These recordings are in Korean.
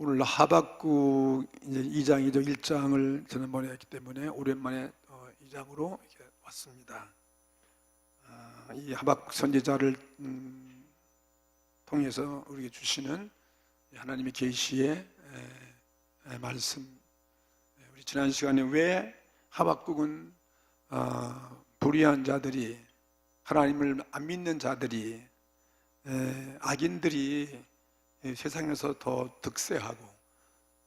오늘 하박국 이제 2장이죠. 1장을 지난번에 했기 때문에 오랜만에 2장으로 이렇게 왔습니다. 이 하박국 선지자를 통해서 우리에게 주시는 하나님의 계시의 말씀. 우리 지난 시간에 왜 하박국은 불의한 자들이, 하나님을 안 믿는 자들이, 악인들이 세상에서 더 득세하고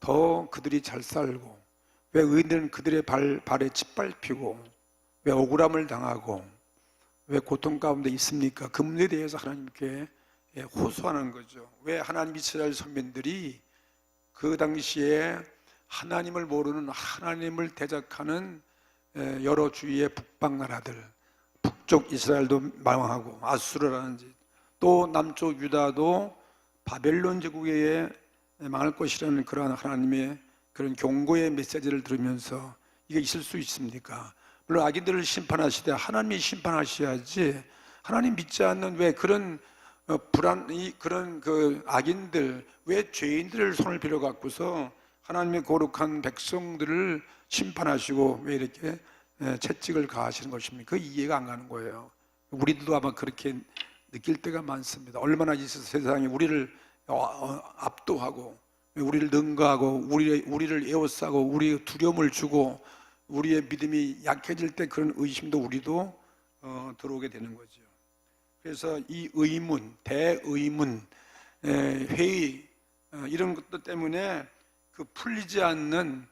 더 그들이 잘 살고, 왜 의인들은 그들의 발에 짓밟히고 왜 억울함을 당하고 왜 고통 가운데 있습니까? 그 문제에 대해서 하나님께 호소하는 거죠. 왜 하나님 이스라엘 선민들이 그 당시에 하나님을 모르는, 하나님을 대적하는 여러 주위의 북방 나라들, 북쪽 이스라엘도 망하고 아수르라든지 또 남쪽 유다도 바벨론 제국에 망할 것이라는 그러한 하나님의 그런 경고의 메시지를 들으면서 이게 있을 수 있습니까? 물론 악인들을 심판하시되 하나님이 심판하셔야지, 하나님 믿지 않는 왜 그런 그런 그 악인들, 왜 죄인들을 손을 빌어 갖고서 하나님의 거룩한 백성들을 심판하시고 왜 이렇게 채찍을 가하시는 것입니까? 그 이해가 안 가는 거예요. 우리도 아마 그렇게 느낄 때가 많습니다. 얼마나 이 세상에 우리를 압도하고 우리를 능가하고 우리를 에워싸고 우리의 두려움을 주고 우리의 믿음이 약해질 때 그런 의심도 우리도 들어오게 되는 거죠. 그래서 이 의문, 대의문, 회의 이런 것들 때문에 그 풀리지 않는,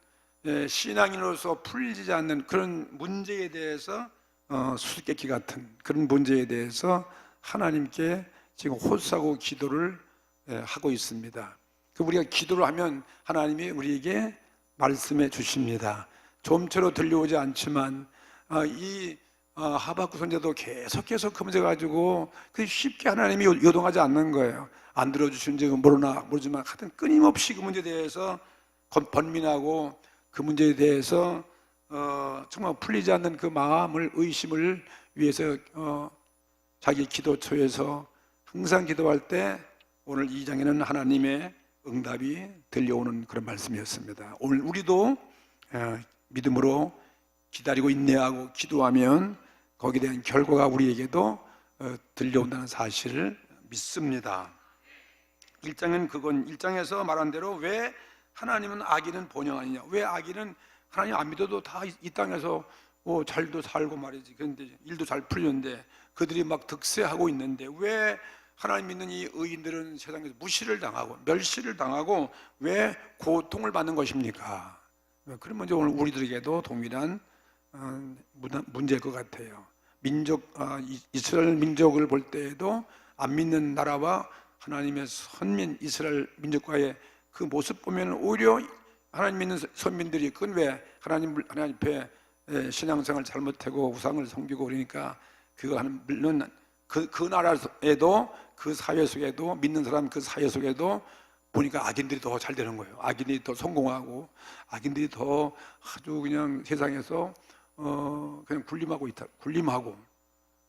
신앙인으로서 풀리지 않는 그런 문제에 대해서 수수께끼 같은 그런 문제에 대해서 하나님께 지금 호소하고 기도를 하고 있습니다. 우리가 기도를 하면 하나님이 우리에게 말씀해 주십니다. 좀처럼 들려오지 않지만 이 하박국 선지자도 계속해서 그 문제 가지고 쉽게 하나님이 요동하지 않는 거예요. 안 들어주시는지 모르지만 하여튼 끊임없이 그 문제에 대해서 번민하고 그 문제에 대해서 정말 풀리지 않는 그 마음을, 의심을 위해서 자기 기도처에서 항상 기도할 때 오늘 2장에는 하나님의 응답이 들려오는 그런 말씀이었습니다. 오늘 우리도 믿음으로 기다리고 인내하고 기도하면 거기에 대한 결과가 우리에게도 들려온다는 사실을 믿습니다. 1장에서 말한 대로 왜 하나님은 악인은 본영하느냐, 왜 악인은 하나님 안 믿어도 다 이 땅에서 잘도 살고 말이지, 그런데 일도 잘 풀리는데 그들이 막 득세하고 있는데 왜 하나님 믿는 이 의인들은 세상에서 무시를 당하고 멸시를 당하고 왜 고통을 받는 것입니까? 그런 문제 오늘 우리들에게도 동일한 문제일 것 같아요. 이스라엘 민족을 볼 때에도 안 믿는 나라와 하나님의 선민 이스라엘 민족과의 그 모습 보면 오히려 하나님 믿는 선민들이, 그건 왜 하나님 앞에 신앙생활 잘못하고 우상을 섬기고 그러니까 그거 물론 그 나라에도, 그 사회 속에도, 믿는 사람 그 사회 속에도 보니까 악인들이 더 잘 되는 거예요. 악인들이 더 성공하고 악인들이 더 아주 그냥 세상에서 그냥 군림하고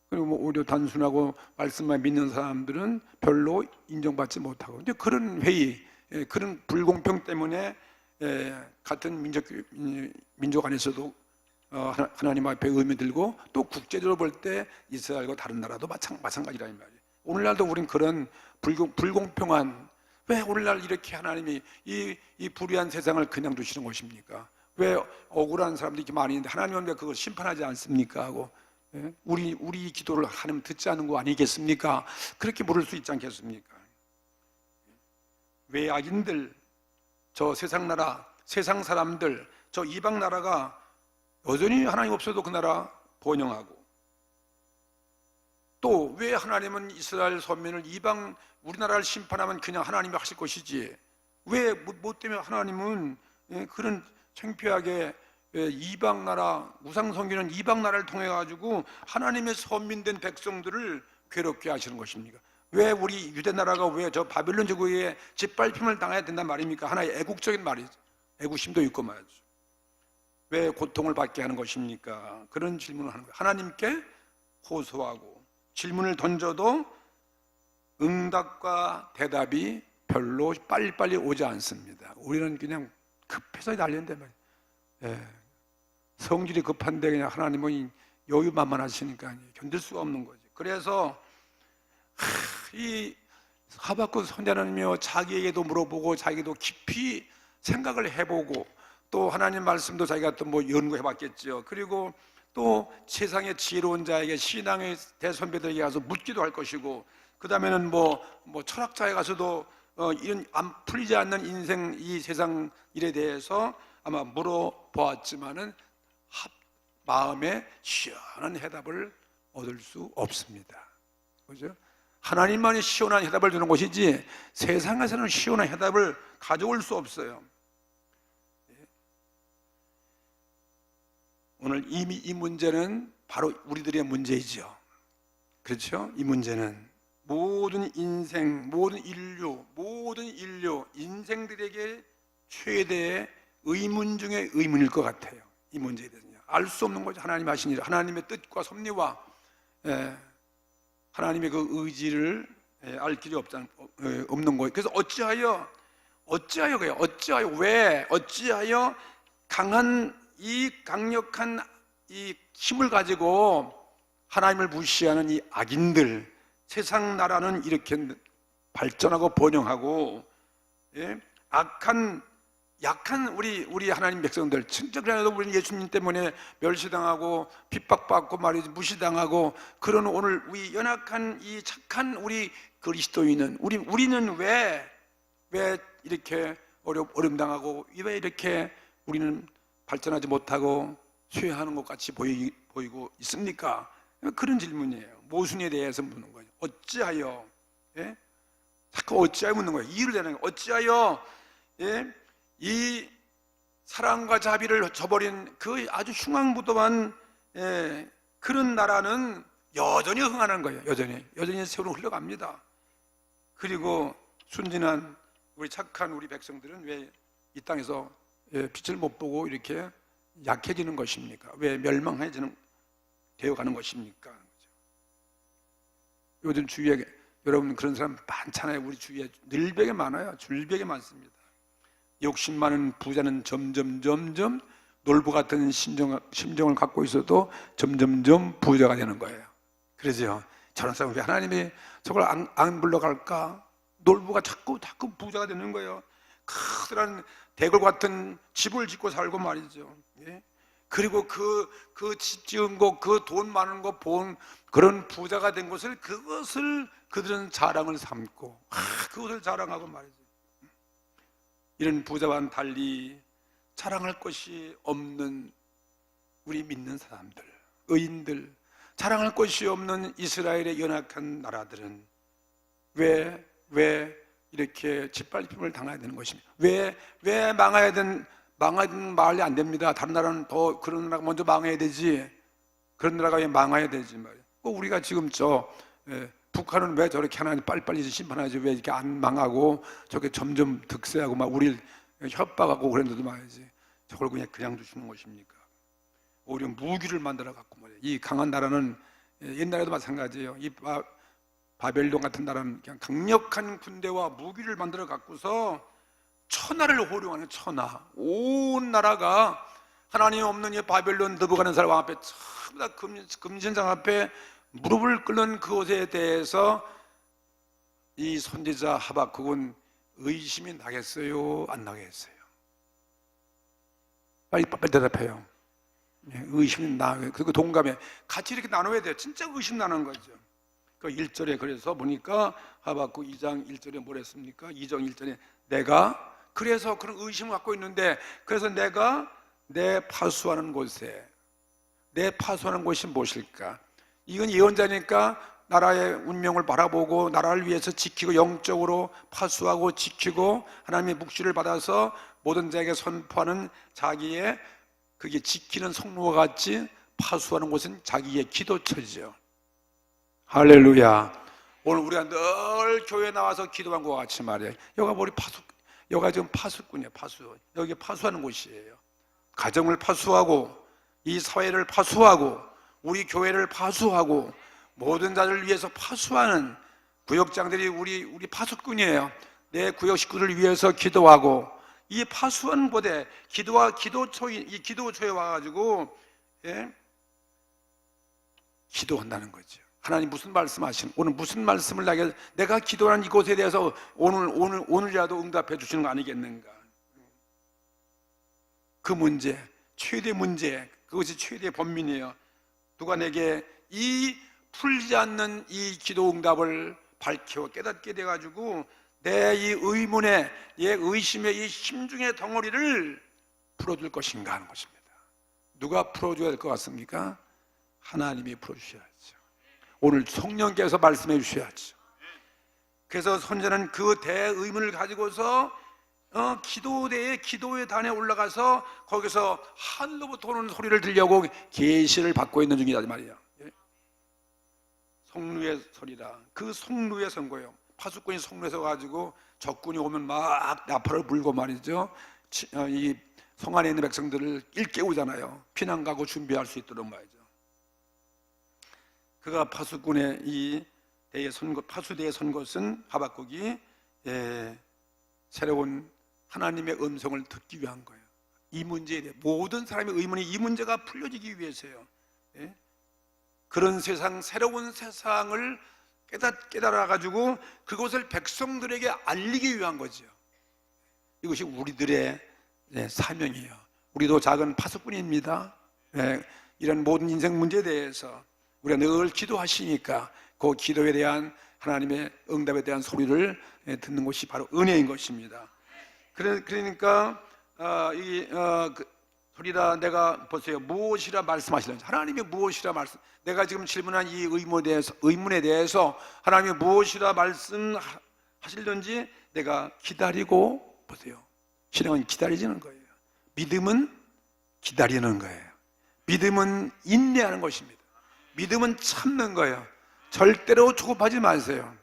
그리고 오히려 단순하고 말씀만 믿는 사람들은 별로 인정받지 못하고, 이제 그런 회의, 그런 불공평 때문에 같은 민족 안에서도 하나님 앞에 의미 들고, 또 국제적으로 볼 때 이스라엘과 다른 나라도 마찬가지라는 말이에요. 오늘날도 우린 그런 불공평한, 왜 오늘날 이렇게 하나님이 이 불의한 세상을 그냥 두시는 것입니까? 왜 억울한 사람들이 이렇게 많이 있는데 하나님은 왜 그걸 심판하지 않습니까? 하고 우리 기도를 하나님 듣지 않는 거 아니겠습니까? 그렇게 물을 수 있지 않겠습니까? 왜 악인들, 저 세상 나라, 세상 사람들, 저 이방 나라가 여전히 하나님 없어도 그 나라 번영하고, 또 왜 하나님은 이스라엘 선민을 우리나라를 심판하면 그냥 하나님이 하실 것이지, 왜 뭐 때문에 하나님은 그런 창피하게 이방 나라, 우상 섬기는 이방 나라를 통해 가지고 하나님의 선민된 백성들을 괴롭게 하시는 것입니까? 왜 우리 유대 나라가 왜 저 바벨론 제국에 짓밟힘을 당해야 된단 말입니까? 하나의 애국적인 말이죠. 애국심도 있고 말이죠. 왜 고통을 받게 하는 것입니까? 그런 질문을 하는 거예요. 하나님께 호소하고 질문을 던져도 응답과 대답이 별로 빨리빨리 오지 않습니다. 우리는 그냥 급해서 달리는데 말이에요. 예. 성질이 급한데 그냥 하나님은 여유만만하시니까 견딜 수가 없는 거지. 그래서 이 하박국 선자는요, 자기에게도 물어보고 자기도 깊이 생각을 해보고 또 하나님 말씀도 자기가 또 뭐 연구해봤겠죠. 그리고 또 세상의 지혜로운 자에게, 신앙의 대선배들에게 가서 묻기도 할 것이고, 그 다음에는 뭐 철학자에 가서도 이런 안 풀리지 않는 인생, 이 세상 일에 대해서 아마 물어보았지만은 마음에 시원한 해답을 얻을 수 없습니다. 그죠? 하나님만이 시원한 해답을 주는 것이지 세상에서는 시원한 해답을 가져올 수 없어요. 오늘 이미 이 문제는 바로 우리들의 문제이죠. 그렇죠? 이 문제는 모든 인생, 모든 인류 인생들에게 최대의 의문 중에 의문일 것 같아요. 이 문제에 대해서는 알 수 없는 거죠. 하나님 하신 일, 하나님의 뜻과 섭리와 하나님의 그 의지를 알 길이 없는 거예요. 그래서 어찌하여 이 강력한 이 힘을 가지고 하나님을 무시하는 이 악인들, 세상 나라는 이렇게 발전하고 번영하고, 약한 우리 하나님 백성들, 진짜로 우리 예수님 때문에 멸시당하고 핍박받고 말이지, 무시당하고 그런 오늘 우리 연약한 이 착한 우리 그리스도인은 우리는 왜 이렇게 어려움당하고 왜 이렇게 우리는 발전하지 못하고 쇠하는 것 같이 보이고 있습니까? 그런 질문이에요. 모순에 대해서 묻는 거예요. 어찌하여? 자꾸 어찌하여 묻는 거예요. 이유를 대는 거예요. 어찌하여 이 사랑과 자비를 저버린 그 아주 흉악무도한 그런 나라는 여전히 흥하는 거예요. 여전히 세월은 흘러갑니다. 그리고 순진한 우리 착한 우리 백성들은 왜 이 땅에서 빛을 못 보고 이렇게 약해지는 것입니까? 왜 멸망해지는 되어가는 것입니까? 요즘 주위에 여러분 그런 사람 많잖아요. 우리 주위에 늘벽에 많아요. 줄벽에 많습니다. 욕심 많은 부자는 점점 놀부 같은 심정을 갖고 있어도 점점 부자가 되는 거예요. 그러죠. 저런 사람 왜 하나님이 저걸 안 불러갈까? 놀부가 자꾸 부자가 되는 거예요. 커다란 대궐 같은 집을 짓고 살고 말이죠. 그리고 그 집 지은 거, 그 돈 많은 거 본 그런 부자가 된 것을, 그것을 그들은 자랑을 삼고 그것을 자랑하고 말이죠. 이런 부자와는 달리 자랑할 것이 없는 우리 믿는 사람들, 의인들, 자랑할 것이 없는 이스라엘의 연약한 나라들은 왜 이렇게 짓밟힘을 당해야 되는 것입니까? 왜 망하든 말이 안 됩니다. 다른 나라는 더 그런 나라가 먼저 망해야 되지. 그런 나라가 왜 망해야 되지 말이야. 우리가 지금 북한은 왜 저렇게 하나님 빨리빨리 심판하지? 왜 이렇게 안 망하고 저렇게 점점 득세하고 막 우리를 협박하고 그랬는데도 말이지. 저걸 그냥 두시는 것입니까? 오히려 무기를 만들어 갖고 말이야. 이 강한 나라는 옛날에도 마찬가지예요. 이 바벨론 같은 나라는 그냥 강력한 군대와 무기를 만들어 갖고서 천하를 호령하는 천하, 온 나라가 하나님 없는 이 바벨론 느부갓네살 왕 앞에 전부 다 금신상 앞에 무릎을 꿇는 그것에 대해서 이 선지자 하박국은 의심이 나겠어요? 안 나겠어요? 빨리 대답해요. 의심이 나요. 그리고 동감해. 같이 이렇게 나눠야 돼요. 진짜 의심 나는 거죠. 그 1절에 그래서 보니까 하박국 2장 1절에 뭘 했습니까? 2장 1절에 내가 그래서 그런 의심을 갖고 있는데, 그래서 내가 내 파수하는 곳이 무엇일까? 이건 예언자니까 나라의 운명을 바라보고 나라를 위해서 지키고 영적으로 파수하고 지키고 하나님의 묵시를 받아서 모든 자에게 선포하는 자기의 그게 지키는 성모와 같이 파수하는 곳은 자기의 기도처죠. 할렐루야. 오늘 우리가 늘 교회에 나와서 기도한 것 같이 말이에요. 여기가 지금 파수꾼이에요. 여기 파수하는 곳이에요. 가정을 파수하고 이 사회를 파수하고 우리 교회를 파수하고 모든 자를 위해서 파수하는 구역장들이 우리 파수꾼이에요. 내 구역 식구를 위해서 기도하고, 이 파수한 곳에 이 기도초에 와가지고 기도한다는 거죠. 하나님 무슨 말씀하시는, 오늘 무슨 말씀을 내가 기도하는 이곳에 대해서 오늘이라도 응답해 주시는 거 아니겠는가? 그 문제, 최대 문제, 그것이 최대 번민이에요. 누가 내게 이 풀리지 않는 이 기도 응답을 밝혀 깨닫게 돼가지고 내 이 의문의, 내 의심의 이 심중의 덩어리를 풀어줄 것인가 하는 것입니다. 누가 풀어줘야 될 것 같습니까? 하나님이 풀어주셔야죠. 오늘 성령께서 말씀해 주셔야죠. 그래서 손자는 그 대의문을 가지고서 기도의 단에 올라가서 거기서 하늘로부터 오는 소리를 들려고 계시를 받고 있는 중이다 말이야. 성루의 소리라. 그 성루의 선거예요. 파수꾼이 성루에 서가지고 적군이 오면 막 나팔을 불고 말이죠, 이 성 안에 있는 백성들을 일깨우잖아요. 피난 가고 준비할 수 있도록 말이죠. 그가 파수꾼의 이 대의 선거, 파수대의 선 것은 하박국이 새로운 하나님의 음성을 듣기 위한 거예요. 이 문제에 대해 모든 사람의 의문이 이 문제가 풀려지기 위해서요. 그런 세상, 새로운 세상을 깨달아가지고 그것을 백성들에게 알리기 위한 거죠. 이것이 우리들의 사명이에요. 우리도 작은 파수꾼입니다. 이런 모든 인생 문제에 대해서 우리가 늘 기도하시니까 그 기도에 대한 하나님의 응답에 대한 소리를 듣는 것이 바로 은혜인 것입니다. 그러니까 소리라, 내가 보세요, 무엇이라 말씀하시는지, 하나님이 무엇이라 내가 지금 질문한 이 의문에 대해서 하나님이 무엇이라 말씀하시는지 내가 기다리고, 보세요, 신앙은 기다리는 거예요. 믿음은 기다리는 거예요. 믿음은 인내하는 것입니다. 믿음은 참는 거예요. 절대로 조급하지 마세요.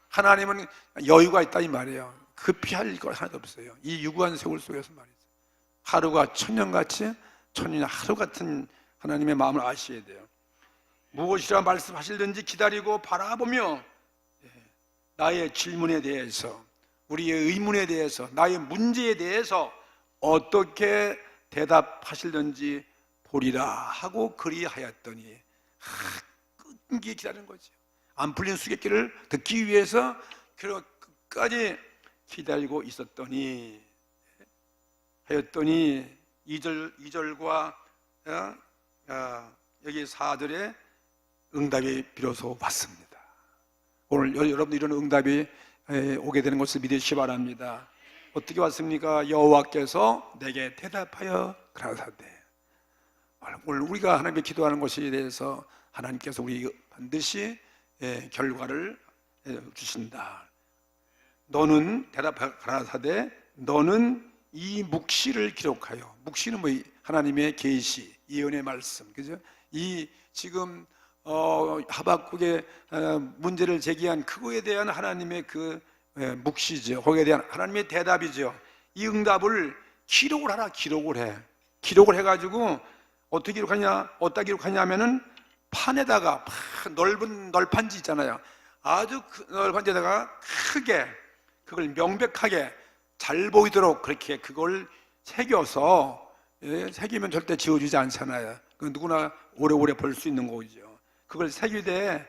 하나님은 여유가 있다 이 말이에요. 급히 할 거 하나도 없어요. 이 유구한 세월 속에서 말이죠. 하루가 천년같이, 천년이 하루 같은 하나님의 마음을 아셔야 돼요. 무엇이라 말씀하실는지 기다리고 바라보며 나의 질문에 대해서, 우리의 의문에 대해서, 나의 문제에 대해서 어떻게 대답하실는지 보리라 하고 그리하였더니, 끈기 기다리는 거죠. 안 풀린 수수께끼를 듣기 위해서 끝까지 기다리고 있었더니 하였더니 2절과 여기 4절에 응답이 비로소 왔습니다. 오늘 여러분들 이런 응답이 오게 되는 것을 믿으시기 바랍니다. 어떻게 왔습니까? 여호와께서 내게 대답하여 가라사대. 오늘 우리가 하나님께 기도하는 것에 대해서 하나님께서 우리 반드시 결과를 주신다. 너는 대답하여 가라사대, 너는 이 묵시를 기록하여, 묵시는 뭐 하나님의 계시, 예언의 말씀, 그죠? 이 지금 하박국의 문제를 제기한 그거에 대한 하나님의 그 묵시죠. 거기에 대한 하나님의 대답이죠. 이 응답을 기록을 하라. 기록을 해가지고 어떻게 기록하냐? 어디다 기록하냐면은 판에다가, 넓은 널판지 있잖아요. 아주 널판지에다가 크게, 그걸 명백하게 잘 보이도록 그렇게 그걸 새겨서, 새기면 절대 지워지지 않잖아요. 누구나 오래오래 볼 수 있는 거죠. 그걸 새기되,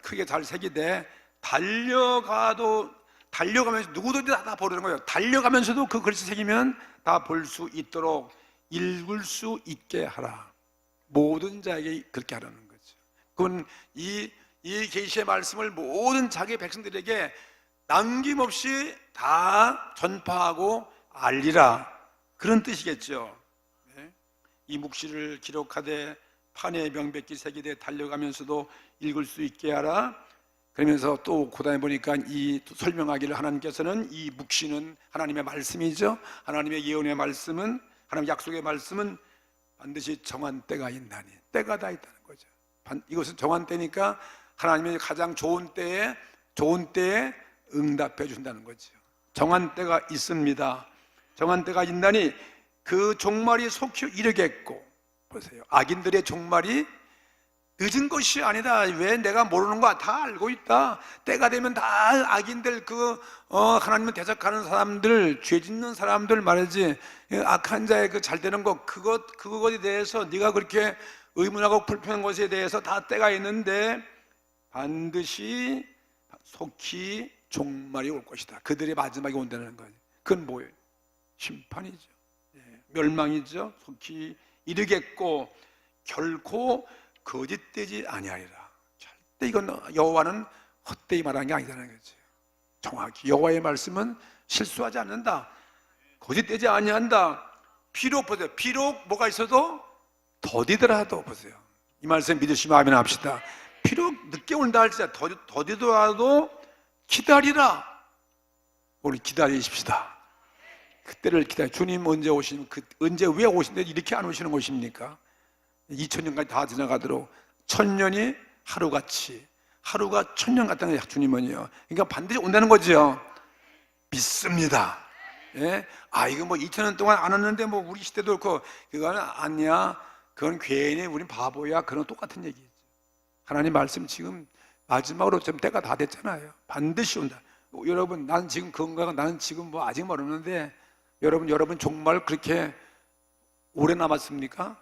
크게 잘 새기되, 달려가면서 누구든지 다 보려는 거예요. 달려가면서도 그 글씨 새기면 다 볼 수 있도록 읽을 수 있게 하라. 모든 자에게 그렇게 하라는 거죠. 그건 이 계시의 말씀을 모든 자기 백성들에게 남김없이 다 전파하고 알리라, 그런 뜻이겠죠. 이 묵시를 기록하되 판에 명백히 새기되 달려가면서도 읽을 수 있게 하라. 그러면서 또 그다음에 보니까 이 설명하기를, 하나님께서는 이 묵시는 하나님의 말씀이죠. 하나님의 예언의 말씀은, 하나님의 약속의 말씀은 반드시 정한 때가 있나니, 때가 다 있다는 거죠. 이것은 정한 때니까 하나님의 가장 좋은 때에 응답해 준다는 거죠. 정한 때가 있습니다. 정한 때가 있나니 그 종말이 속히 이르겠고, 보세요, 악인들의 종말이 늦은 것이 아니다. 왜 내가 모르는 거 다 알고 있다. 때가 되면 다 악인들, 하나님을 대적하는 사람들, 죄 짓는 사람들 말이지, 악한 자의 그 잘 되는 것, 그것에 대해서 네가 그렇게 의문하고 불편한 것에 대해서 다 때가 있는데 반드시 속히 종말이 올 것이다. 그들의 마지막이 온다는 거예요. 그건 뭐예요? 심판이죠. 멸망이죠. 속히 이르겠고 결코 거짓되지 아니하리라. 절대 이건 여호와는 헛되이 말하는 게 아니라는 거죠. 정확히 여호와의 말씀은 실수하지 않는다. 거짓되지 아니한다. 비록 보세요. 비록 뭐가 있어도 더디더라도 보세요. 이 말씀 믿으시면 아멘 합시다. 비록 늦게 온다 할지라도 더디더라도 기다리라. 우리 기다리십시다. 그때를 기다려. 주님 언제 오시면 언제 왜 오시는데 이렇게 안 오시는 것입니까? 2000년까지 다 지나가도록 1000년이 하루같이, 하루가 1000년 같다는 거예요. 주님은요. 그러니까 반드시 온다는 거죠. 믿습니다. 예? 이거 뭐 2000년 동안 안 왔는데 뭐 우리 시대도 그렇고 그거는 아니야. 그건 괜히 우린 바보야. 그런 똑같은 얘기죠. 하나님 말씀 지금 마지막으로 좀 때가 다 됐잖아요. 반드시 온다. 여러분, 나는 지금 건강, 나는 지금 뭐 아직 모르는데 여러분 정말 그렇게 오래 남았습니까?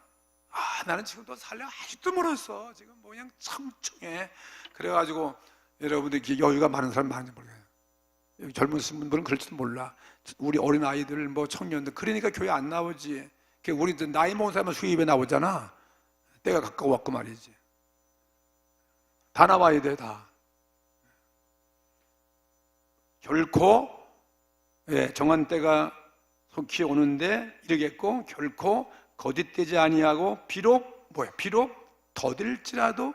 나는 지금도 살려 아직도 멀었어. 지금 뭐 그냥 청청해. 그래가지고 여러분들 여유가 많은 사람 많은지 모르겠어요. 여기 젊으신 분들은 그럴지도 몰라. 우리 어린 아이들, 뭐 청년들, 그러니까 교회 안 나오지. 우리 나이 먹은 사람은 수입에 나오잖아. 때가 가까워왔고 말이지. 다 나와야 돼, 다. 결코 정한 때가 속히 오는데 이르겠고 결코 거짓되지 아니하고 비록 더딜지라도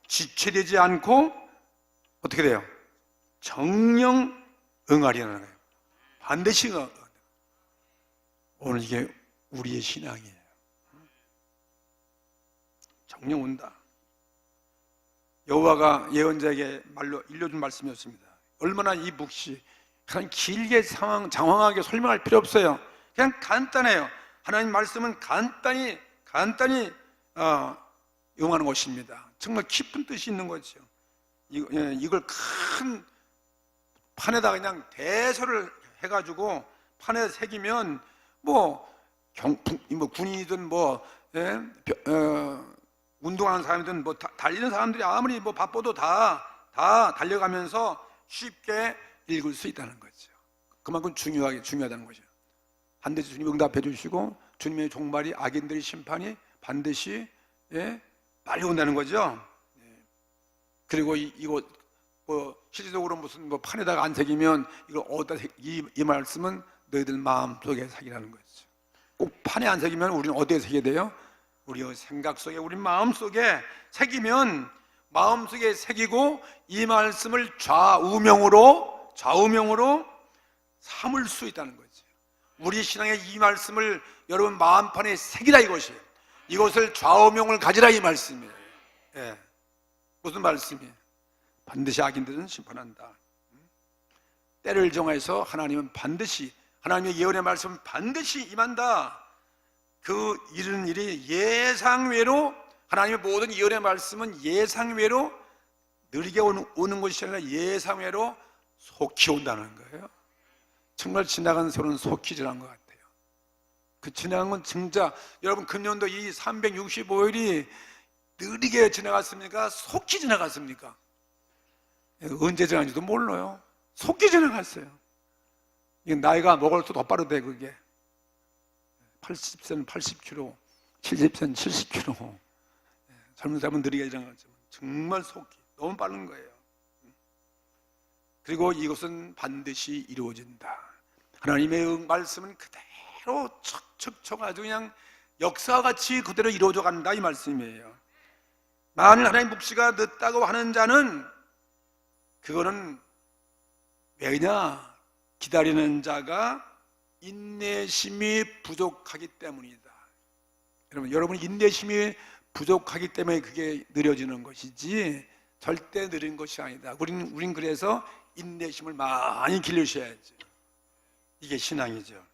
지체되지 않고 어떻게 돼요? 정령 응하리라는 거예요. 반드시 오늘 이게 우리의 신앙이에요. 정령 온다. 여호와가 예언자에게 말로 일러준 말씀이었습니다. 얼마나 이 묵시 그냥 길게 장황하게 설명할 필요 없어요. 그냥 간단해요. 하나님 말씀은 간단히 응하는 것입니다. 정말 깊은 뜻이 있는 거죠. 이걸 큰 판에다가 그냥 대서를 해가지고 판에 새기면 군인이든 운동하는 사람이든 달리는 사람들이 아무리 바빠도 다 달려가면서 쉽게 읽을 수 있다는 거죠. 그만큼 중요하다는 거죠. 반드시 주님 응답해 주시고 주님의 종말이 악인들의 심판이 반드시 빨리 온다는 거죠. 그리고 이거 실질적으로 무슨 판에다가 안 새기면 이걸 어디다 이 말씀은 너희들 마음속에 새기라는 거죠. 꼭 판에 안 새기면 우리는 어디에 새겨야 돼요? 우리 생각 속에, 우리 마음속에 새기면 마음속에 새기고 이 말씀을 좌우명으로 삼을 수 있다는 거죠. 우리 신앙의 이 말씀을 여러분 마음판에 새기라 이것이에요. 이것을 좌우명을 가지라 이 말씀이에요. 무슨 말씀이에요? 반드시 악인들은 심판한다. 때를 정해서 하나님은 반드시, 하나님의 예언의 말씀은 반드시 임한다. 그 이른 일이 예상외로, 하나님의 모든 예언의 말씀은 예상외로 느리게 오는 것이 아니라 예상외로 속히 온다는 거예요. 정말 지나간 세월은 속히 지난 것 같아요. 그 지나간 건 진짜, 여러분 금년도 이 365일이 느리게 지나갔습니까? 속히 지나갔습니까? 언제 지나간지도 몰라요. 속히 지나갔어요. 나이가 먹을수록 더 빠르대. 그게 80세는 80km, 70세는 70km. 젊은 사람은 느리게 지나갔지만 정말 속히 너무 빠른 거예요. 그리고 이것은 반드시 이루어진다. 하나님의 말씀은 그대로 척척척 아주 그냥 역사와 같이 그대로 이루어져 간다 이 말씀이에요. 만일 하나님 묵시가 늦다고 하는 자는 그거는 왜냐? 기다리는 자가 인내심이 부족하기 때문이다. 여러분 인내심이 부족하기 때문에 그게 느려지는 것이지 절대 느린 것이 아니다. 우린 그래서 인내심을 많이 기르셔야죠. 이게 신앙이죠.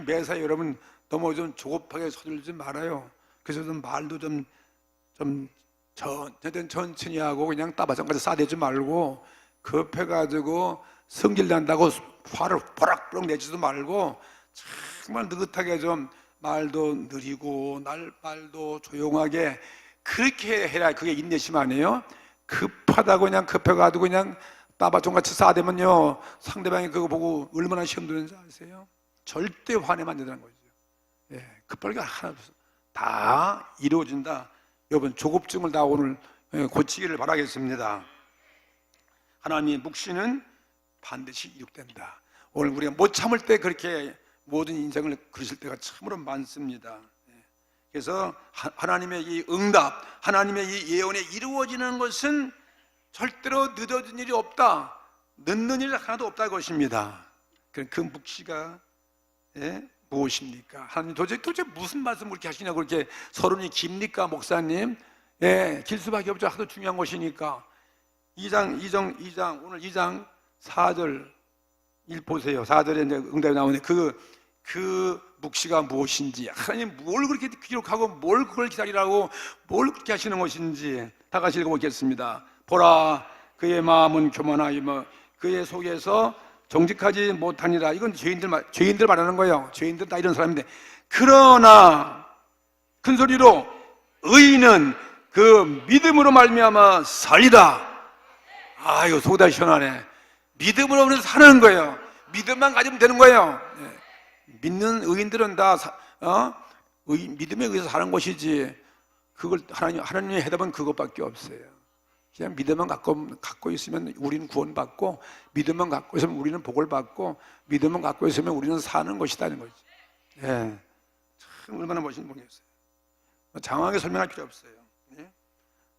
매사에 여러분 너무 좀 조급하게 서두르지 말아요. 그래서 좀 말도 천천히 하고 그냥 따바장까지 싸대지 말고 급해가지고 성질 난다고 화를 버럭버럭 내지도 말고 정말 느긋하게 좀 말도 느리고 말도 조용하게 그렇게 해야 그게 인내심 아니에요? 급하다고 그냥 급해가지고 그냥 따바종같이 싸대면요 상대방이 그거 보고 얼마나 시험 드는지 아세요? 절대 화내면 안 된다는 거죠. 예, 급하게 하나 다 이루어진다. 여러분 조급증을 다 오늘 고치기를 바라겠습니다. 하나님의 묵시는 반드시 이룩된다. 오늘 우리가 못 참을 때 그렇게 모든 인생을 그러실 때가 참으로 많습니다. 그래서 하나님의 이 응답, 하나님의 이 예언에 이루어지는 것은 절대로 늦어진 일이 없다. 늦는 일 하나도 없다는 것입니다. 그 묵시가 무엇입니까? 하나님 도대체 무슨 말씀을 그렇게 하시냐고 그렇게 서론이 깁니까 목사님? 길 수밖에 없죠. 하도 중요한 것이니까. 2장 오늘 2장 4절 1 보세요. 4절에 이제 응답이 나오는데 그 묵시가 무엇인지, 하나님 뭘 그렇게 기록하고 뭘 그걸 기다리라고 뭘 그렇게 하시는 것인지 다 같이 읽어보겠습니다. 보라, 그의 마음은 교만하여 그의 속에서 정직하지 못하니라. 이건 죄인들 말하는 거예요. 죄인들 다 이런 사람인데, 그러나 큰 소리로 의인은 그 믿음으로 말미암아 살리라. 아, 이거 속다 시원하네. 믿음으로 사는 거예요. 믿음만 가지면 되는 거예요. 믿는 의인들은 다 믿음에 의해서 사는 것이지, 그걸 하나님의 해답은 그것밖에 없어요. 그냥 믿음만 갖고 있으면 우리는 구원받고, 믿음만 갖고 있으면 우리는 복을 받고, 믿음만 갖고 있으면 우리는 사는 것이다는 거지. 예, 참 얼마나 멋진 분이었어요. 장황하게 설명할 필요 없어요. 예?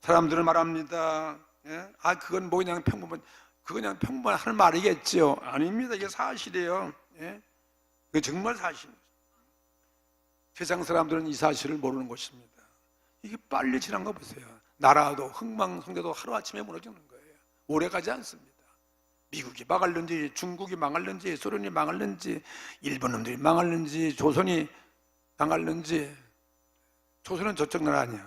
사람들은 말합니다. 예? 그건 뭐 그냥 평범한 하는 말이겠죠. 아닙니다. 이게 사실이에요. 예? 이게 정말 사실입니다. 세상 사람들은 이 사실을 모르는 것입니다. 이게 빨리 지난 거 보세요. 나라도 흥망성쇠도 하루아침에 무너지는 거예요. 오래 가지 않습니다. 미국이 망할는지, 중국이 망할는지, 소련이 망할는지, 일본 놈들이 망할는지, 조선이 망할는지. 조선은 저쪽 나라 아니야.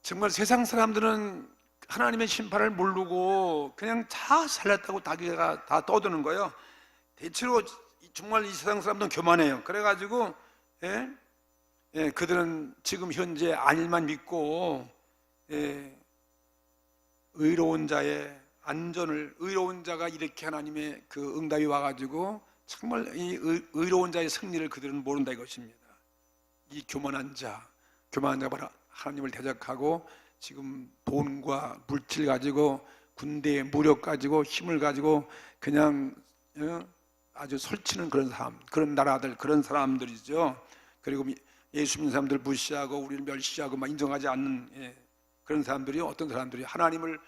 정말 세상 사람들은 하나님의 심판을 모르고 그냥 다 살렸다고 자기가 다 떠드는 거예요. 대체로 정말 이 세상 사람들은 교만해요. 그래가지고 그들은 지금 현재 안일만 믿고 의로운 자의 안전을, 의로운 자가 이렇게 하나님의 그 응답이 와가지고 정말 이 의로운 자의 승리를 그들은 모른다 이것입니다. 이 교만한 자가 바로 하나님을 대적하고 지금 돈과 물질 가지고 군대의 무력 가지고 힘을 가지고 그냥 아주 설치는 그런 사람, 그런 나라들, 그런 사람들이죠. 그리고 예수 믿는 사람들 무시하고 우리를 멸시하고 막 인정하지 않는 그런 사람들이, 어떤 사람들이 하나님을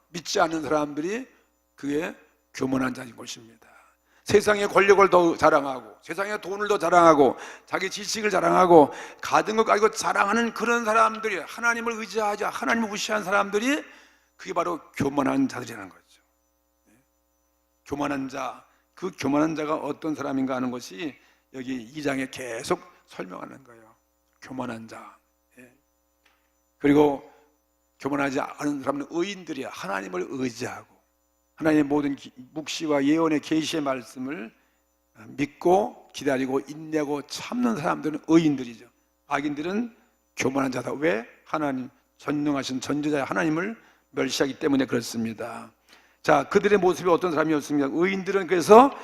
믿지 않는 사람들이 그게 교만한 자인 것입니다. 세상의 권력을 더 자랑하고, 세상의 돈을 더 자랑하고, 자기 지식을 자랑하고, 가진 것 가지고 자랑하는 그런 사람들이, 하나님을 의지하지, 하나님을 무시한 사람들이 그게 바로 교만한 자들이라는 거죠. 교만한 자, 그 교만한 자가 어떤 사람인가 하는 것이 여기 2장에 계속 설명하는 거예요. 교만한 자. 그리고 교만하지 않은 사람은 의인들이야. 하나님을 의지하고 하나님의 모든 묵시와 예언의 계시의 말씀을 믿고 기다리고 인내하고 참는 사람들은 의인들이죠. 악인들은 교만한 자다. 왜? 하나님, 전능하신 전지자의 하나님을 멸시하기 때문에 그렇습니다. 자, 그들의 모습이 어떤 사람이었습니까? 의인들은 그래서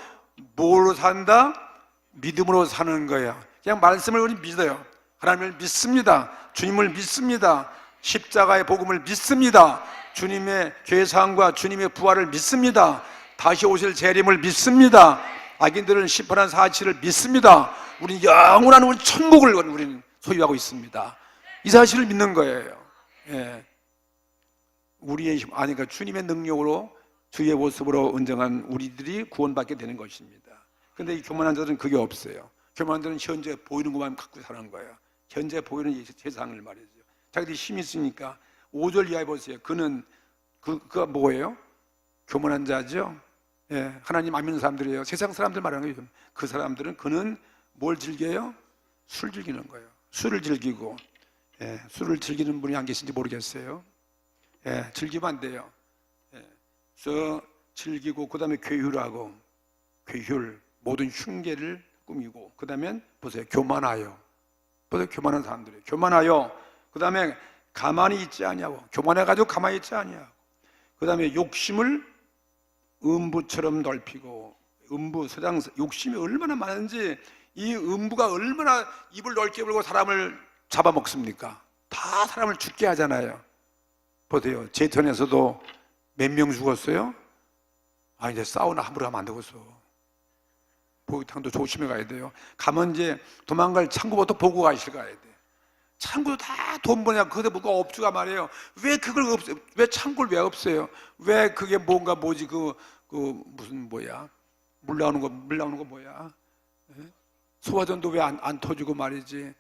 뭐로 산다? 믿음으로 사는 거예요. 그냥 말씀을 우리 믿어요. 하나님을 믿습니다. 주님을 믿습니다. 십자가의 복음을 믿습니다. 주님의 죄사함과 주님의 부활을 믿습니다. 다시 오실 재림을 믿습니다. 악인들은 심판한 사실을 믿습니다. 우리는 영원한 우리 천국을 우리는 소유하고 있습니다. 이 사실을 믿는 거예요. 우리의 힘, 그러니까 주님의 능력으로 주의 모습으로 인정한 우리들이 구원받게 되는 것입니다. 그런데 이 교만한 자들은 그게 없어요. 교만한 자들은 현재 보이는 것만 갖고 사는 거예요. 현재 보이는 이 세상을 말이죠. 자기들이 힘이 있으니까 5절 이하에 보세요. 그가 뭐예요? 교만한 자죠. 예, 하나님 안 믿는 사람들이에요. 세상 사람들 말하는 거예요. 그 사람들은 그는 뭘 즐겨요? 술 즐기는 거예요. 술을 즐기고, 예, 술을 즐기는 분이 안 계신지 모르겠어요. 예, 즐기면 안 돼요. 예, 그래서 즐기고 그 다음에 괴휼하고, 괴휼, 모든 흉계를 꾸미고, 그 다음에 보세요, 교만하여. 보세요, 교만한 사람들이에요. 교만하여. 그 다음에 가만히 있지 아니하고, 교만해가지고 가만히 있지 아니하고, 그 다음에 욕심을 음부처럼 넓히고. 음부, 세상 욕심이 얼마나 많은지, 이 음부가 얼마나 입을 넓게 벌고 사람을 잡아먹습니까? 다 사람을 죽게 하잖아요. 보세요, 제천에서도 몇 명 죽었어요? 아, 이제 사우나 함부로 가면 안 되겠어. 목욕탕도 조심해 가야 돼요. 가면 이제 도망갈 창구부터 보고 가실 가야 돼. 창구도 다 돈 버냐. 그데 뭐가 없주가 말이에요. 왜 그걸 없어요? 왜 창구를 왜 없어요? 왜 그게 뭔가 뭐지? 그 무슨 뭐야? 물 나오는 거 뭐야? 예? 소화전도 왜 안 터지고 말이지?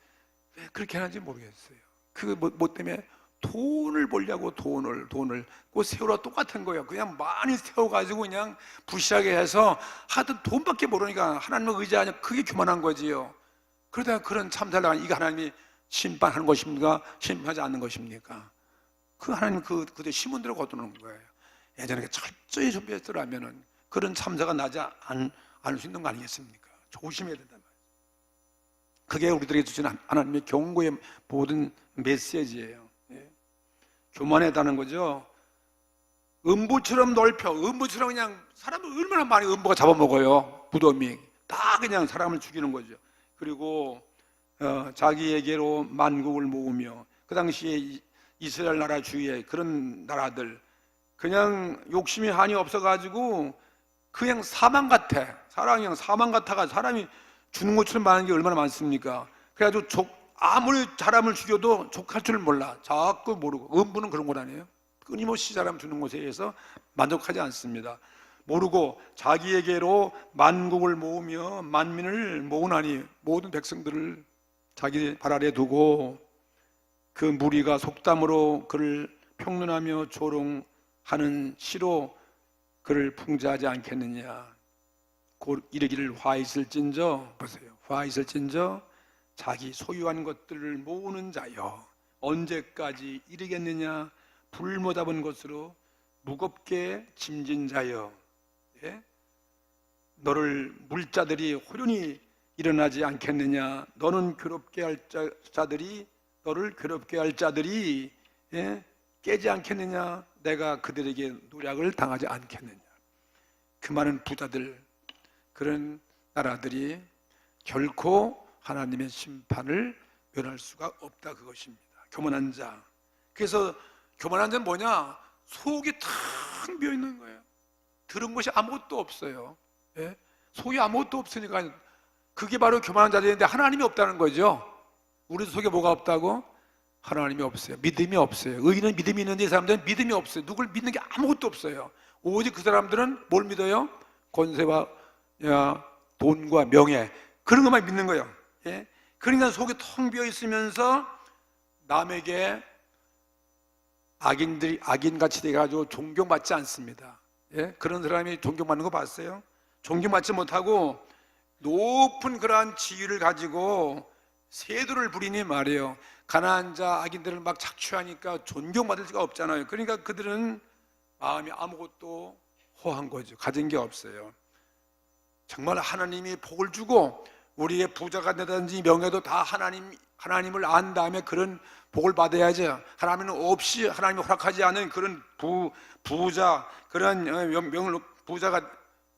왜 그렇게 하는지 모르겠어요. 그 뭐 때문에 돈을 벌려고 돈을 그 세월과 똑같은 거예요. 그냥 많이 세워가지고 그냥 부실하게 해서 하여튼 돈밖에 모르니까 하나님을 의지하냐. 그게 교만한 거지요. 그러다가 그런 참사를 하니 이거 하나님이 심판하는 것입니까? 심판하지 않는 것입니까? 그 하나님 그대 심은 대로 거두는 거예요. 예전에 철저히 준비했더라면은 그런 참사가 나지 않을 수 있는 거 아니겠습니까? 조심해야 된단 말이에요. 그게 우리들에게 주시는 하나님의 경고의 모든 메시지예요. 예. 교만하다는 거죠. 음부처럼 넓혀. 음부처럼 그냥 사람을 얼마나 많이 음부가 잡아먹어요. 무덤이 다 그냥 사람을 죽이는 거죠. 그리고 자기에게로 만국을 모으며, 그 당시에 이스라엘 나라 주위에 그런 나라들 그냥 욕심이 한이 없어가지고 그냥 사망 같아. 사람이 그냥 사망 같아가 사람이 죽는 것처럼 많은 게 얼마나 많습니까? 그래가지고 아무리 사람을 죽여도 족할 줄 몰라. 자꾸 모르고. 음부는 그런 것 아니에요? 끊임없이 사람 죽는 것에 의해서 만족하지 않습니다. 모르고 자기에게로 만국을 모으며 만민을 모으나니, 모든 백성들을 자기 발 아래 두고 그 무리가 속담으로 그를 평론하며 조롱하는 시로 그를 풍자하지 않겠느냐. 곧 이르기를 화 있을진저, 보세요, 화 있을진저 자기 소유한 것들을 모으는 자여, 언제까지 이르겠느냐. 불모 잡은 것으로 무겁게 짐진 자여, 예? 너를 물자들이 호련히 일어나지 않겠느냐. 너는 괴롭게 할 자들이, 너를 괴롭게 할 자들이, 예? 깨지 않겠느냐. 내가 그들에게 노략을 당하지 않겠느냐. 그 많은 부자들, 그런 나라들이 결코 하나님의 심판을 면할 수가 없다, 그것입니다. 교만한 자. 그래서 교만한 자는 뭐냐? 속이 텅 비어 있는 거예요. 들은 것이 아무것도 없어요. 예? 속이 아무것도 없으니까 그게 바로 교만한 자들인데 하나님이 없다는 거죠. 우리 속에 뭐가 없다고? 하나님이 없어요. 믿음이 없어요. 의인은 믿음이 있는데 이 사람들은 믿음이 없어요. 누굴 믿는 게 아무것도 없어요. 오직 그 사람들은 뭘 믿어요? 권세와 돈과 명예, 그런 것만 믿는 거예요. 예? 그러니까 속이 텅 비어 있으면서 남에게 악인같이 돼가지고 존경받지 않습니다. 예? 그런 사람이 존경받는 거 봤어요? 존경받지 못하고 높은 그러한 지위를 가지고 세도를 부리니 말이에요. 가난한 자, 악인들을 막 착취하니까 존경받을 수가 없잖아요. 그러니까 그들은 마음이 아무것도 허한 거죠. 가진 게 없어요. 정말 하나님이 복을 주고 우리의 부자가 되든지 명예도 다 하나님을 안 다음에 그런 복을 받아야죠. 하나님은 없이, 하나님이 허락하지 않은 그런 부자, 그런 부자가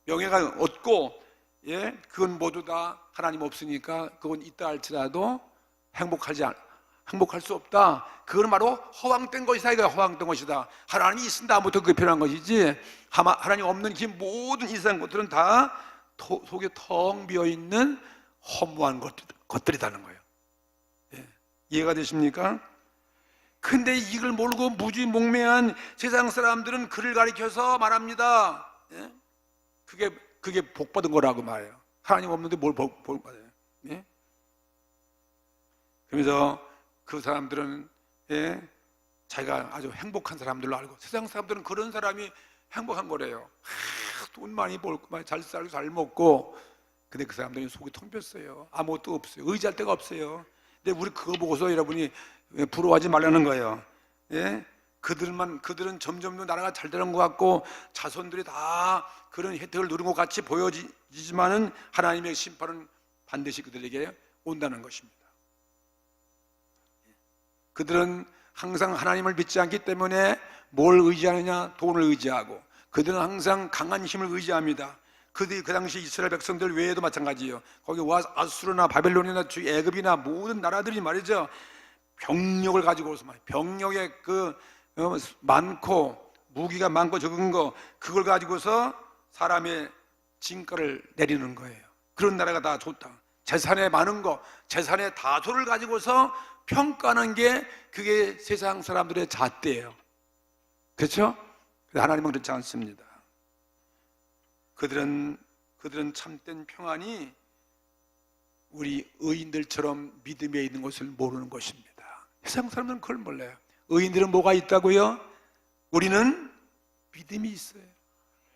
명예가 얻고, 예, 그건 모두 다 하나님 없으니까 그건 있다 할지라도 행복할 수 없다. 그건 바로 허황된 것이다. 이거 허황된 것이다. 하나님이 있습니다. 아무튼 그게 필요한 것이지, 하나님 없는 그 모든 이상 것들은 다 속에 텅 비어 있는 허무한 것들이라는 거예요. 예. 이해가 되십니까? 근데 이걸 모르고 무지몽매한 세상 사람들은 그를 가리켜서 말합니다. 예? 그게 복 받은 거라고 말해요. 하나님 없는데 뭘 복 받아요? 예? 그러면서 그 사람들은, 예, 자기가 아주 행복한 사람들로 알고, 세상 사람들은 그런 사람이 행복한 거래요. 돈 많이 벌고 잘 살고 잘 먹고, 근데 그 사람들이 속이 텅 빈었어요. 아무것도 없어요. 의지할 데가 없어요. 근데 우리 그거 보고서 여러분이 부러워하지 말라는 거예요. 예? 그들은 점점 더 나라가 잘 되는 것 같고 자손들이 다 그런 혜택을 누린 것 같이 보여지지만은 하나님의 심판은 반드시 그들에게 온다는 것입니다. 그들은 항상 하나님을 믿지 않기 때문에 뭘 의지하느냐? 돈을 의지하고, 그들은 항상 강한 힘을 의지합니다. 그 당시 이스라엘 백성들 외에도 마찬가지예요. 거기 아수르나 바벨론이나 애굽이나 모든 나라들이 말이죠, 병력을 가지고서 병력의 많고 무기가 많고 적은 거, 그걸 가지고서 사람의 진가를 내리는 거예요. 그런 나라가 다 좋다. 재산에 많은 거, 재산의 다소를 가지고서 평가하는 게 그게 세상 사람들의 잣대예요. 그렇죠? 하나님은 그렇지 않습니다. 그들은 참된 평안이 우리 의인들처럼 믿음에 있는 것을 모르는 것입니다. 세상 사람들은 그걸 몰라요. 의인들은 뭐가 있다고요? 우리는 믿음이 있어요.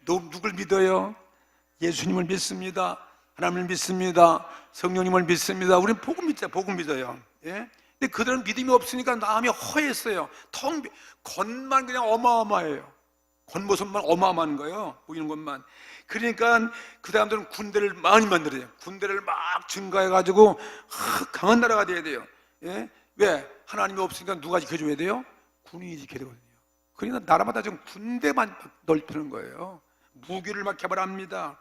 누굴 믿어요? 예수님을 믿습니다. 하나님을 믿습니다. 성령님을 믿습니다. 우리는 복음 믿자, 복음 믿어요. 예? 근데 그들은 믿음이 없으니까 마음이 허했어요. 겉만 그냥 어마어마해요. 겉모습만 어마어마한 거예요. 보이는 것만. 그러니까 그 사람들은 군대를 많이 만들어요. 군대를 막 증가해가지고 강한 나라가 돼야 돼요. 예? 왜? 하나님이 없으니까 누가 지켜줘야 돼요? 군인이 지켜야 되거든요. 그러니까 나라마다 지금 군대만 넓히는 거예요. 무기를 막 개발합니다.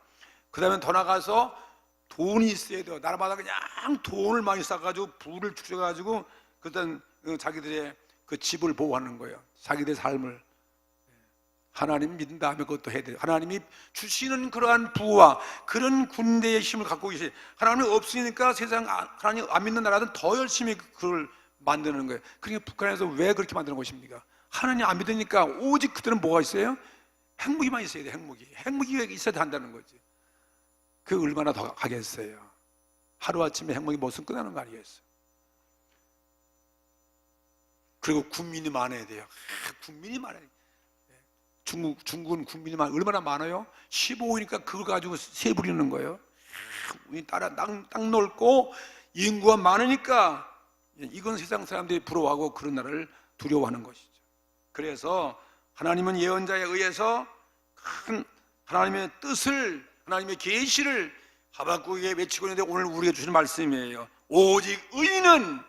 그 다음에 더 나가서 돈이 있어야 돼요. 나라마다 그냥 돈을 많이 쌓아가지고 부를 축적해가지고 그다음 자기들의 그 집을 보호하는 거예요. 자기들의 삶을. 하나님 믿은 다음에 그것도 해야 돼요. 하나님이 주시는 그러한 부와 그런 군대의 힘을 갖고 계세요. 하나님이 없으니까 세상 하나님 안 믿는 나라는 더 열심히 그걸 만드는 거예요. 그러니까 북한에서 왜 그렇게 만드는 것입니까? 하나님 안 믿으니까 오직 그들은 뭐가 있어요? 핵무기만 있어야 돼요. 핵무기가 있어야 한다는 거지. 그 얼마나 더 하겠어요? 하루아침에 핵무기 못쓰면 끝나는 거 아니겠어요? 그리고 군민이 많아야 돼요. 군민이 많아야 돼요. 중국은 군민이 얼마나 많아요? 15이니까 그걸 가지고 세 부리는 거예요. 땅 넓고 인구가 많으니까 이건 세상 사람들이 부러워하고 그런 나라를 두려워하는 것이죠. 그래서 하나님은 예언자에 의해서 큰 하나님의 뜻을, 하나님의 계시를 하박국에게 외치고 있는데 오늘 우리에게 주신 말씀이에요. 오직 의인은,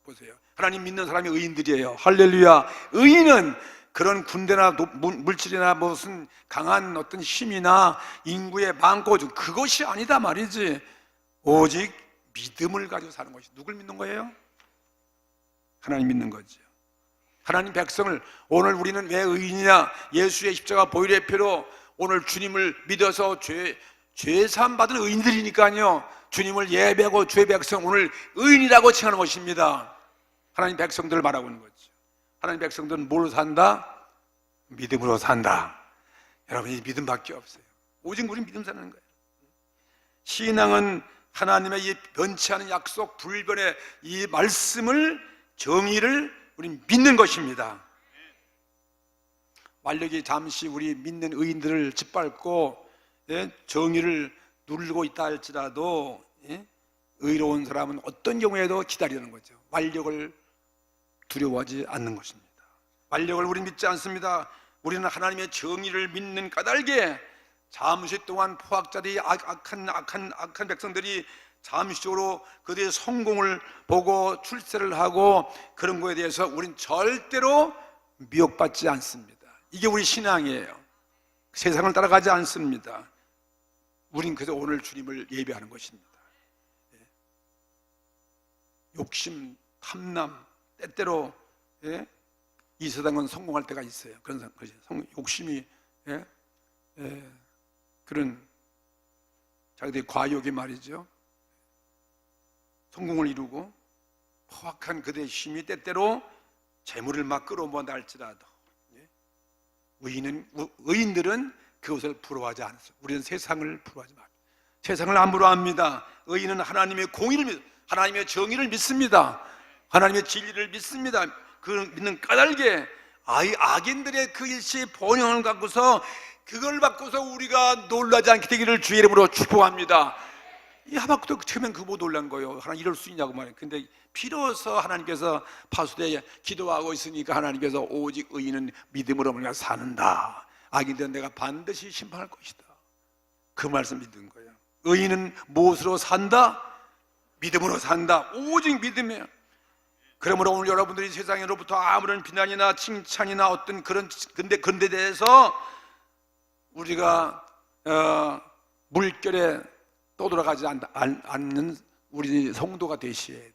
보세요, 하나님 믿는 사람이 의인들이에요. 할렐루야. 의인은 그런 군대나 물질이나 무슨 강한 어떤 힘이나 인구의 많고 그것이 아니다 말이지. 오직 믿음을 가지고 사는 것이. 누굴 믿는 거예요? 하나님 믿는 거죠. 하나님 백성을, 오늘 우리는 왜 의인이냐? 예수의 십자가 보혈의 피로 오늘 주님을 믿어서 죄사함 받은 의인들이니까요. 주님을 예배하고 주의 백성, 오늘 의인이라고 칭하는 것입니다. 하나님 백성들을 말하고 있는 거죠. 하나님 백성들은 뭘로 산다? 믿음으로 산다. 여러분, 이 믿음밖에 없어요. 오직 우리 믿음 사는 거예요. 신앙은 하나님의 이 변치 않은 약속, 불변의 이 말씀을, 정의를 우리 믿는 것입니다. 완력이 잠시 우리 믿는 의인들을 짓밟고 정의를 누르고 있다 할지라도 의로운 사람은 어떤 경우에도 기다리는 거죠. 완력을 두려워하지 않는 것입니다. 완력을 우리 믿지 않습니다. 우리는 하나님의 정의를 믿는 까닭에 잠시 동안 포악자들이 악한 백성들이 잠시적으로 그들의 성공을 보고 출세를 하고 그런 거에 대해서 우리는 절대로 미혹받지 않습니다. 이게 우리 신앙이에요. 세상을 따라가지 않습니다. 우린 그래서 오늘 주님을 예배하는 것입니다. 욕심, 탐남, 때때로 이 세상은 성공할 때가 있어요. 그런 욕심이 그런 자기들의 과욕이 말이죠. 성공을 이루고 포악한 그들의 힘이 때때로 재물을 막 끌어모은다 할지라도 의인들은 그것을 부러워하지 않습니다. 우리는 세상을 부러워하지 말입니다. 세상을 안 부러워합니다. 의인은 하나님의 공의를 믿습니다. 하나님의 정의를 믿습니다. 하나님의 진리를 믿습니다. 그 믿는 까닭에 악인들의 그 일시 번영을 갖고서 그걸 받고서 우리가 놀라지 않게 되기를 주의 이름으로 축복합니다. 이 하박국도 처음엔 그거 놀란 거예요. 하나님 이럴 수 있냐고 말이에요. 근데 비로소 하나님께서 파수대에 기도하고 있으니까 하나님께서 오직 의인은 믿음으로 말미암아 사는다. 악인들은 내가 반드시 심판할 것이다. 그 말씀 믿은 거예요. 의인은 무엇으로 산다? 믿음으로 산다. 오직 믿음이에요. 그러므로 오늘 여러분들이 세상으로부터 아무런 비난이나 칭찬이나 어떤 그런 근데 대해서 우리가 물결에 떠돌아가지 않는 우리 성도가 되셔야 돼요.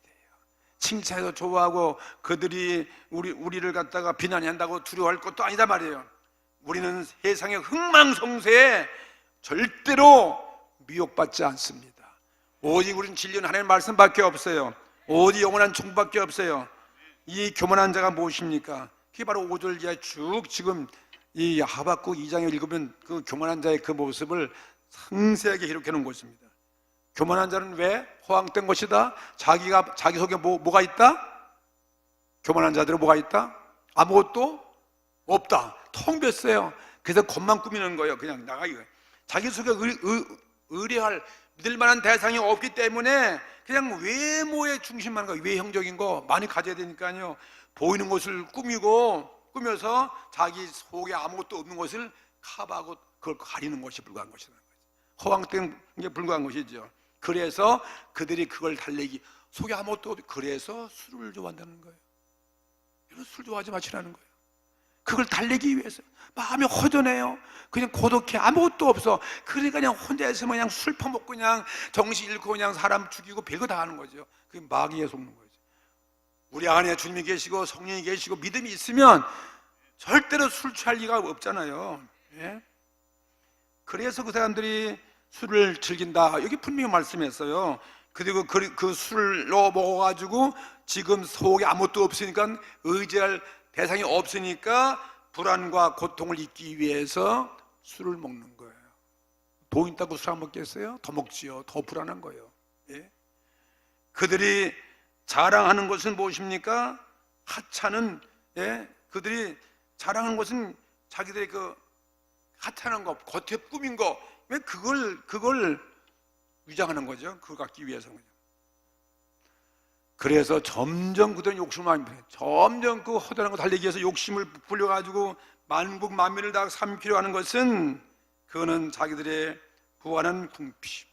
칭찬해서 좋아하고 그들이 우리를 갖다가 비난한다고 두려워할 것도 아니다 말이에요. 우리는 세상의 흥망성쇠에 절대로 미혹받지 않습니다. 오직 우리는 진리는 하나님의 말씀밖에 없어요. 오직 영원한 총밖에 없어요. 이 교만한 자가 무엇입니까? 그게 바로 5절 이하에 쭉 지금 이 하박국 2장에 읽으면 그 교만한 자의 그 모습을 상세하게 기록해 놓은 것입니다. 교만한 자는 왜 허황된 것이다? 자기 속에 뭐가 있다? 교만한 자들은 뭐가 있다? 아무것도 없다. 텅 볐어요. 그래서 겉만 꾸미는 거예요. 그냥 나가기가. 자기 속에 의뢰할 믿을 만한 대상이 없기 때문에 그냥 외모의 중심만 가, 외형적인 거 많이 가져야 되니까요. 보이는 것을 꾸며서 자기 속에 아무것도 없는 것을 커버하고 그걸 가리는 것이 불과한 것이라는 거죠. 허황된 게 불과한 것이죠. 그래서 그들이 그걸 달래기 속에 아무것도 없고 그래서 술을 좋아한다는 거예요. 술 좋아하지 마시라는 거예요. 그걸 달래기 위해서 마음이 허전해요. 그냥 고독해. 아무것도 없어. 그러니까 그냥 혼자 있으면 그냥 술 퍼먹고 그냥 정신 잃고 그냥 사람 죽이고 별거 다 하는 거죠. 그게 마귀에 속는 거죠. 우리 안에 주님이 계시고 성령이 계시고 믿음이 있으면 절대로 술 취할 리가 없잖아요. 예? 그래서 그 사람들이 술을 즐긴다. 여기 분명히 말씀했어요. 그리고 그 술로 먹어가지고 지금 속에 아무것도 없으니까 의지할 대상이 없으니까 불안과 고통을 잊기 위해서 술을 먹는 거예요. 돈 있다고 술 안 먹겠어요? 더 먹지요. 더 불안한 거예요. 예? 그들이 자랑하는 것은 무엇입니까? 하찮은, 예? 그들이 자랑하는 것은 자기들의 그 하찮은 거, 겉에 꾸민 거, 왜 그걸 위장하는 거죠? 그걸 갖기 위해서. 그래서 점점 그들은 욕심을 많이 부려요. 점점 그 허다한 거 달리기 위해서 욕심을 불려가지고 만국 만민을 다 삼키려 하는 것은 그거는 자기들의 구하는 궁핍,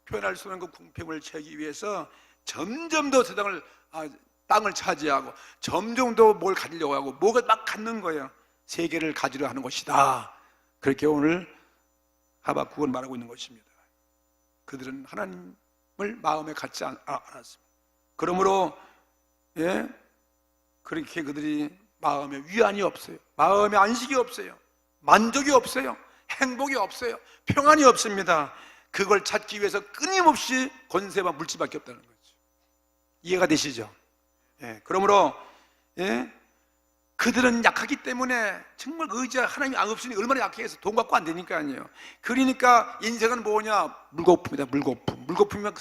표현할 수 없는 그 궁핍을 채우기 위해서 점점 더 세상을 땅을 차지하고 점점 더 뭘 가지려고 하고 뭐가 막 갖는 거예요. 세계를 가지려 하는 것이다. 그렇게 오늘 하박국은 말하고 있는 것입니다. 그들은 하나님을 마음에 갖지 않았습니다. 그러므로 예, 그렇게 그들이 마음에 위안이 없어요. 마음에 안식이 없어요. 만족이 없어요. 행복이 없어요. 평안이 없습니다. 그걸 찾기 위해서 끊임없이 권세와 물질밖에 없다는 거죠. 이해가 되시죠? 예, 그러므로 예, 그들은 약하기 때문에 정말 의지가 하나님이 안 없으니 얼마나 약해서 돈 갖고 안 되니까요. 그러니까 인생은 뭐냐? 물거품이다. 물거품이면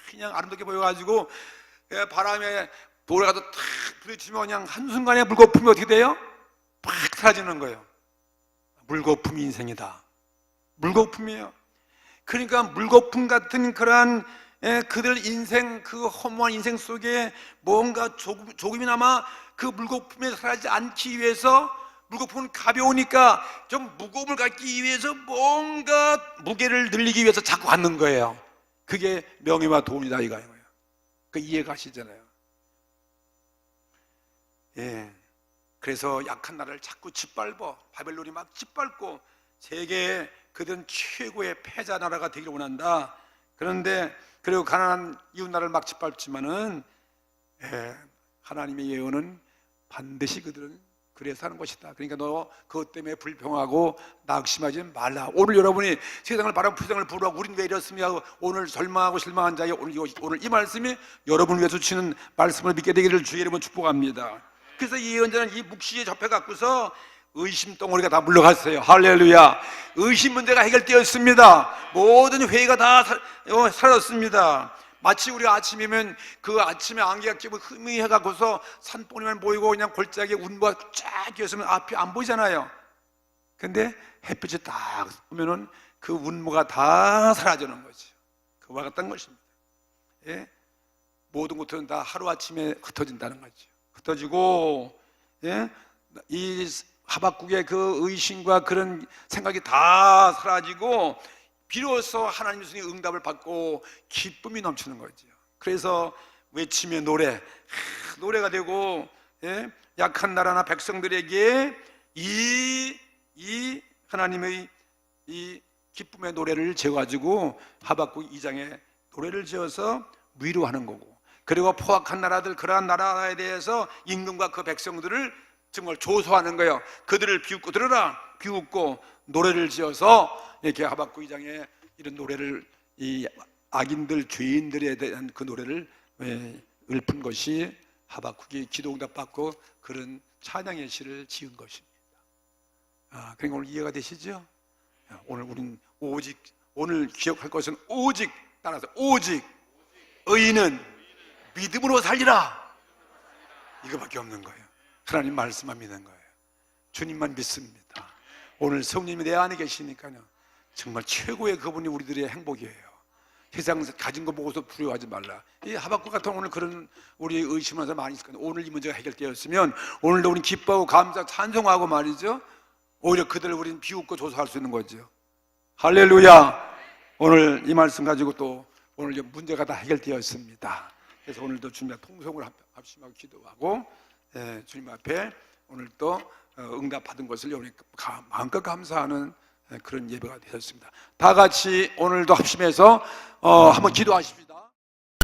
그냥 아름답게 보여가지고 바람에 돌에 가서 탁 부딪히면 그냥 한순간에 물거품이 어떻게 돼요? 팍 사라지는 거예요. 물거품이 인생이다. 물거품이에요. 그러니까 물거품 같은 그러한 그들 인생, 그 허무한 인생 속에 뭔가 조금이나마 그 물거품에 사라지지 않기 위해서, 물거품은 가벼우니까 좀 무거움을 갖기 위해서 뭔가 무게를 늘리기 위해서 자꾸 갖는 거예요. 그게 명예와 돈이다 이거예요. 그 이해가 가시잖아요. 예. 그래서 약한 나라를 자꾸 짓밟아. 바벨론이 막 짓밟고 세계에 그들은 최고의 패자 나라가 되기를 원한다. 그런데 그리고 가난한 이웃 나라를 막 짓밟지만은 하나님의 예언은 반드시 그들은 그래서 하는 것이다. 그러니까 너 그것 때문에 불평하고 낙심하지 말라. 오늘 여러분이 세상을 바라보고 표정을 부르고 우린 왜 이렇습니까? 오늘 절망하고 실망한 자에 오늘 이 말씀이 여러분을 위해서 주시는 말씀을 믿게 되기를 주의 이름으로 축복합니다. 그래서 이 예언자는 이 묵시에 접해갖고서 의심 덩어리가 다 물러갔어요. 할렐루야. 의심 문제가 해결되었습니다. 모든 회의가 다 사라졌습니다. 마치 우리가 아침이면 그 아침에 안개가 끼고 흐미해갖고서 산봉우리만 보이고 그냥 골짜기에 운부가 쫙 끼었으면 앞이 안 보이잖아요. 근데 햇빛이 딱 오면은 그 운모가 다 사라지는 거죠. 그와 같다는 것입니다. 예? 모든 것들은 다 하루아침에 흩어진다는 거죠. 흩어지고, 예? 이 하박국의 그 의심과 그런 생각이 다 사라지고 비로소 하나님의 손이 응답을 받고 기쁨이 넘치는 거죠. 그래서 외치며 노래가 되고, 예? 약한 나라나 백성들에게 이 하나님의 이 기쁨의 노래를 지어가지고 하박국 2장에 노래를 지어서 위로하는 거고, 그리고 포악한 나라들, 그러한 나라에 대해서 임금과 그 백성들을 정말 조소하는 거예요. 그들을 비웃고 들으라, 비웃고 노래를 지어서 이렇게 하박국 2장에 이런 노래를, 이 악인들, 죄인들에 대한 그 노래를 읊은 것이 하박국이 기도응답 받고 그런 찬양의 시를 지은 것입니다. 그러니까 오늘 이해가 되시죠? 오늘 우린 오늘 기억할 것은 오직, 따라서 오직 의인은 믿음으로 살리라, 이거밖에 없는 거예요. 하나님 말씀만 믿는 거예요. 주님만 믿습니다. 오늘 성령님이 내 안에 계시니까요, 정말 최고의 그분이 우리들의 행복이에요. 세상에서 가진 거 보고서 두려워하지 말라. 이 하박국 같은 오늘 그런 우리 의심하는 사람 많이 있을 거예요. 오늘 이 문제가 해결되었으면 오늘도 우리는 기뻐하고 감사 찬송하고 말이죠, 오히려 그들을 우리는 비웃고 조소할 수 있는 거죠. 할렐루야. 오늘 이 말씀 가지고 또 오늘 문제가 다 해결되었습니다. 그래서 오늘도 주님 앞에 통성을 합심하고 기도하고, 주님 앞에 오늘 또 응답 받은 것을 마음껏 감사하는 그런 예배가 되셨습니다. 다 같이 오늘도 합심해서 한번 기도하십시오.